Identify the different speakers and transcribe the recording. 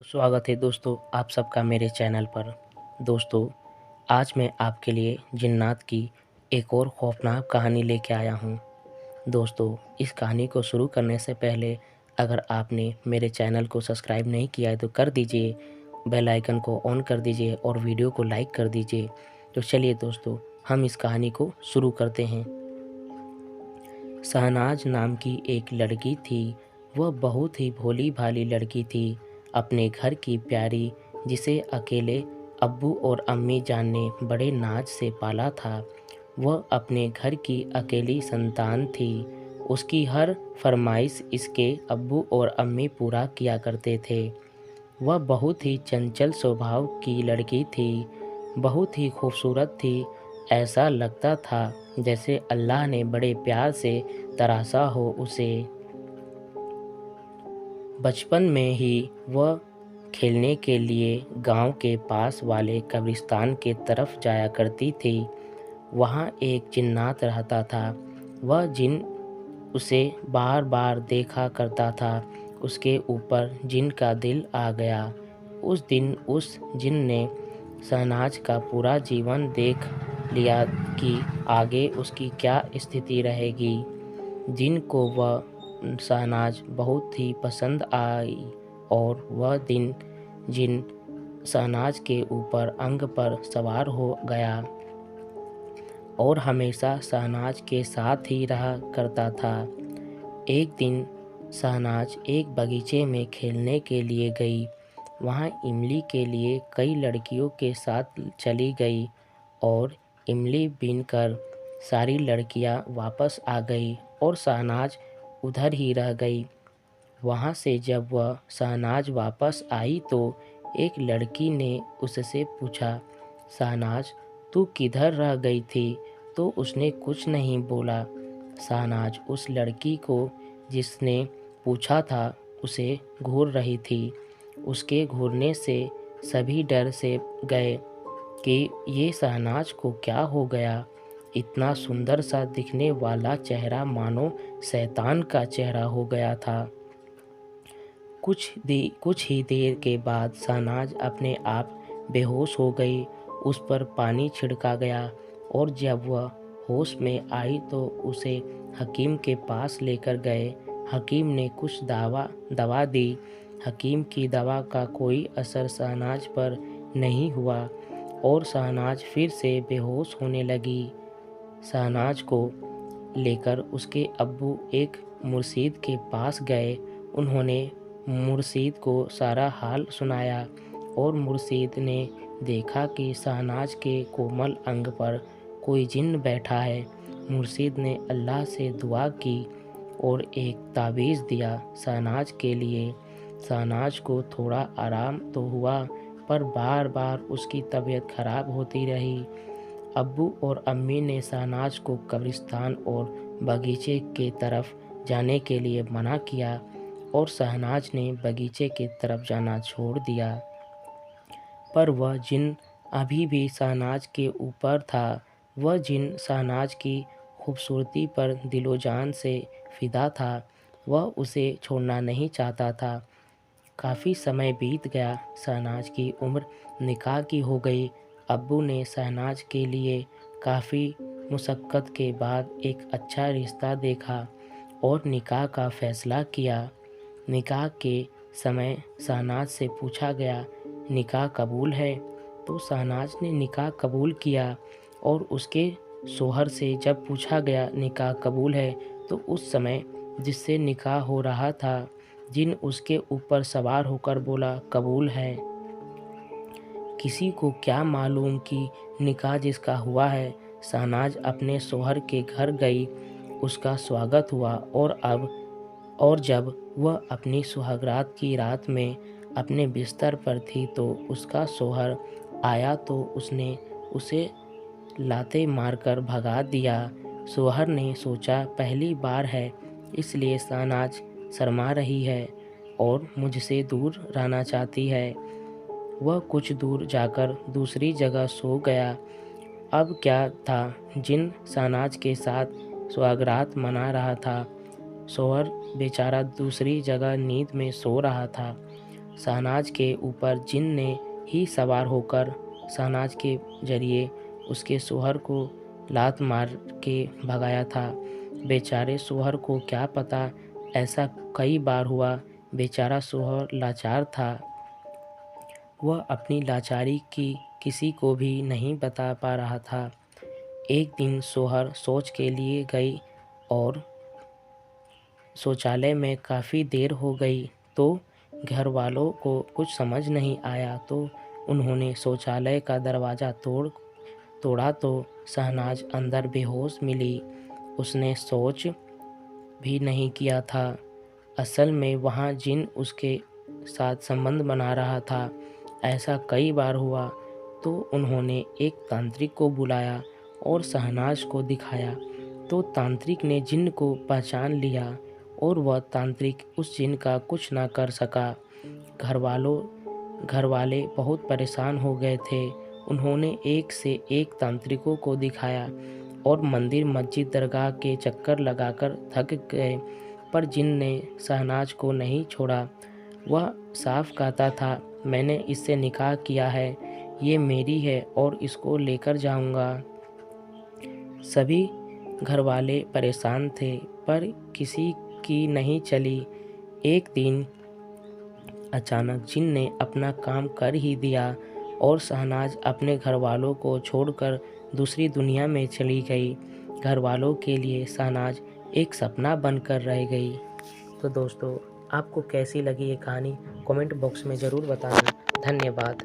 Speaker 1: स्वागत है दोस्तों आप सबका मेरे चैनल पर। दोस्तों, आज मैं आपके लिए जिन्नात की एक और खौफनाक कहानी लेके आया हूँ। दोस्तों, इस कहानी को शुरू करने से पहले अगर आपने मेरे चैनल को सब्सक्राइब नहीं किया है तो कर दीजिए, बेल आइकन को ऑन कर दीजिए और वीडियो को लाइक कर दीजिए। तो चलिए दोस्तों, हम इस कहानी को शुरू करते हैं। शहनाज नाम की एक लड़की थी। वह बहुत ही भोली भाली लड़की थी, अपने घर की प्यारी, जिसे अकेले अब्बू और अम्मी जान ने बड़े नाज से पाला था। वह अपने घर की अकेली संतान थी। उसकी हर फरमाइश इसके अब्बू और अम्मी पूरा किया करते थे। वह बहुत ही चंचल स्वभाव की लड़की थी, बहुत ही खूबसूरत थी। ऐसा लगता था जैसे अल्लाह ने बड़े प्यार से तराशा हो उसे। बचपन में ही वह खेलने के लिए गांव के पास वाले कब्रिस्तान के तरफ जाया करती थी। वहाँ एक जिन्नात रहता था। वह जिन उसे बार बार देखा करता था। उसके ऊपर जिन का दिल आ गया। उस दिन उस जिन ने शहनाज का पूरा जीवन देख लिया कि आगे उसकी क्या स्थिति रहेगी। जिन को वह शहनाज बहुत ही पसंद आई और वह दिन जिन शहनाज के ऊपर अंग पर सवार हो गया और हमेशा शहनाज के साथ ही रहा करता था। एक दिन शहनाज एक बगीचे में खेलने के लिए गई। वहाँ इमली के लिए कई लड़कियों के साथ चली गई और इमली बीनकर सारी लड़कियाँ वापस आ गई और शहनाज उधर ही रह गई। वहाँ से जब वह शहनाज वापस आई तो एक लड़की ने उससे पूछा, शहनाज तू किधर रह गई थी? तो उसने कुछ नहीं बोला। शहनाज उस लड़की को जिसने पूछा था उसे घूर रही थी। उसके घूरने से सभी डर से गए कि ये शहनाज को क्या हो गया। इतना सुंदर सा दिखने वाला चेहरा मानो शैतान का चेहरा हो गया था। कुछ ही देर के बाद शहनाज अपने आप बेहोश हो गई। उस पर पानी छिड़का गया और जब वह होश में आई तो उसे हकीम के पास लेकर गए। हकीम ने कुछ दवा दी। हकीम की दवा का कोई असर शहनाज पर नहीं हुआ और शहनाज फिर से बेहोश होने लगी। शहनाज को लेकर उसके अब्बू एक मुर्शिद के पास गए। उन्होंने मुर्शिद को सारा हाल सुनाया और मुर्शिद ने देखा कि शहनाज के कोमल अंग पर कोई जिन्न बैठा है। मुर्शिद ने अल्लाह से दुआ की और एक तावीज़ दिया शहनाज के लिए। शहनाज को थोड़ा आराम तो हुआ पर बार बार उसकी तबीयत खराब होती रही। अब्बू और अम्मी ने शहनाज को कब्रिस्तान और बगीचे के तरफ जाने के लिए मना किया और शहनाज ने बगीचे की तरफ जाना छोड़ दिया। पर वह जिन अभी भी शहनाज के ऊपर था। वह जिन शहनाज की खूबसूरती पर दिलो जान से फिदा था। वह उसे छोड़ना नहीं चाहता था। काफ़ी समय बीत गया। शहनाज की उम्र निकाह की हो गई। अब्बू ने शहनाज के लिए काफ़ी मुशक्क़त के बाद एक अच्छा रिश्ता देखा और निकाह का फ़ैसला किया। निकाह के समय शहनाज से पूछा गया, निकाह कबूल है? तो शहनाज ने निकाह कबूल किया और उसके शोहर से जब पूछा गया निकाह कबूल है तो उस समय जिससे निकाह हो रहा था जिन उसके ऊपर सवार होकर बोला, कबूल है। किसी को क्या मालूम कि निकाह जिसका हुआ है। शहनाज अपने शोहर के घर गई। उसका स्वागत हुआ और जब वह अपनी सुहागरात की रात में अपने बिस्तर पर थी तो उसका शोहर आया तो उसने उसे लाते मारकर भगा दिया। शोहर ने सोचा पहली बार है इसलिए शहनाज शर्मा रही है और मुझसे दूर रहना चाहती है। वह कुछ दूर जाकर दूसरी जगह सो गया। अब क्या था, जिन शहनाज के साथ सुहागरात मना रहा था। शोहर बेचारा दूसरी जगह नींद में सो रहा था। शहनाज के ऊपर जिन ने ही सवार होकर शहनाज के जरिए उसके शौहर को लात मार के भगाया था। बेचारे शौहर को क्या पता, ऐसा कई बार हुआ। बेचारा शौहर लाचार था। वह अपनी लाचारी की किसी को भी नहीं बता पा रहा था। एक दिन शौहर शौच के लिए गई और शौचालय में काफ़ी देर हो गई तो घर वालों को कुछ समझ नहीं आया, तो उन्होंने शौचालय का दरवाज़ा तोड़ा तो शहनाज अंदर बेहोश मिली। उसने शौच भी नहीं किया था। असल में वहाँ जिन उसके साथ संबंध बना रहा था। ऐसा कई बार हुआ तो उन्होंने एक तांत्रिक को बुलाया और शहनाज को दिखाया, तो तांत्रिक ने जिन को पहचान लिया और वह तांत्रिक उस जिन का कुछ ना कर सका। घर वाले बहुत परेशान हो गए थे। उन्होंने एक से एक तांत्रिकों को दिखाया और मंदिर मस्जिद दरगाह के चक्कर लगाकर थक गए, पर जिन ने शहनाज को नहीं छोड़ा। वह साफ कहता था, मैंने इससे निकाह किया है, ये मेरी है और इसको लेकर जाऊंगा। सभी घरवाले परेशान थे, पर किसी की नहीं चली। एक दिन अचानक जिन ने अपना काम कर ही दिया और शहनाज अपने घरवालों को छोड़कर दूसरी दुनिया में चली गई। घरवालों के लिए शहनाज एक सपना बनकर रह गई। तो दोस्तों, आपको कैसी लगी ये कहानी कमेंट बॉक्स में ज़रूर बताना। धन्यवाद।